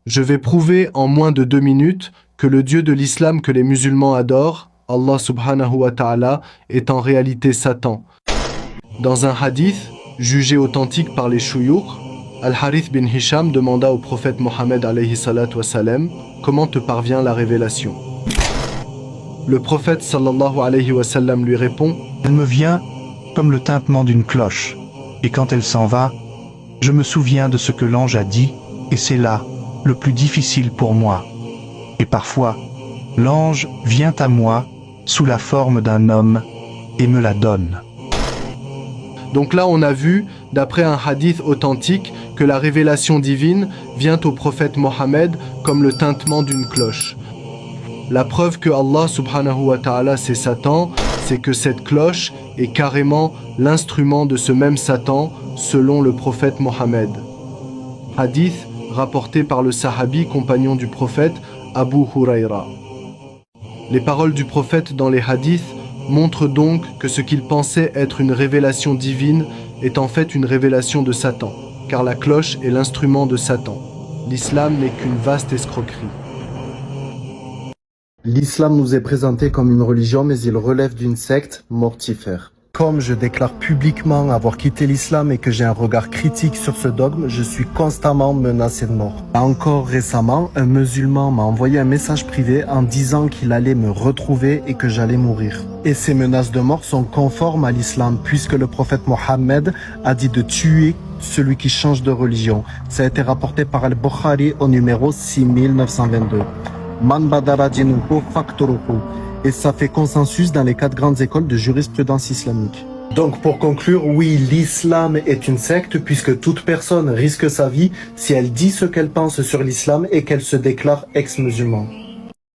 Je vais prouver en moins de 2 minutes que le Dieu de l'islam que les musulmans adorent, Allah subhanahu wa ta'ala, est en réalité Satan. Dans un hadith, jugé authentique par les shuyukh, Al-Harith bin Hisham demanda au prophète Mohammed alayhi salatu wassalam, comment te parvient la révélation? Le prophète sallallahu alayhi wa sallam lui répond, Elle me vient comme le tintement d'une cloche, et quand elle s'en va, je me souviens de ce que l'ange a dit, et c'est là le plus difficile pour moi. Et parfois, l'ange vient à moi sous la forme d'un homme et me la donne. Donc là, on a vu, d'après un hadith authentique, que la révélation divine vient au prophète Mohammed comme le tintement d'une cloche. La preuve que Allah subhanahu wa ta'ala c'est Satan, c'est que cette cloche est carrément l'instrument de ce même Satan selon le prophète Mohammed. Hadith rapporté par le sahabi compagnon du prophète Abu Huraira. Les paroles du prophète dans les hadiths montrent donc que ce qu'il pensait être une révélation divine est en fait une révélation de Satan, car la cloche est l'instrument de Satan. L'islam n'est qu'une vaste escroquerie. L'islam nous est présenté comme une religion, mais il relève d'une secte mortifère. Comme je déclare publiquement avoir quitté l'islam et que j'ai un regard critique sur ce dogme, je suis constamment menacé de mort. Encore récemment, un musulman m'a envoyé un message privé en disant qu'il allait me retrouver et que j'allais mourir. Et ces menaces de mort sont conformes à l'islam, puisque le prophète Mohammed a dit de tuer celui qui change de religion. Ça a été rapporté par Al-Bukhari au numéro 6922. Man badara dinuhu faqturuhu. Et ça fait consensus dans les 4 grandes écoles de jurisprudence islamique. Donc pour conclure, oui, l'islam est une secte puisque toute personne risque sa vie si elle dit ce qu'elle pense sur l'islam et qu'elle se déclare ex-musulman.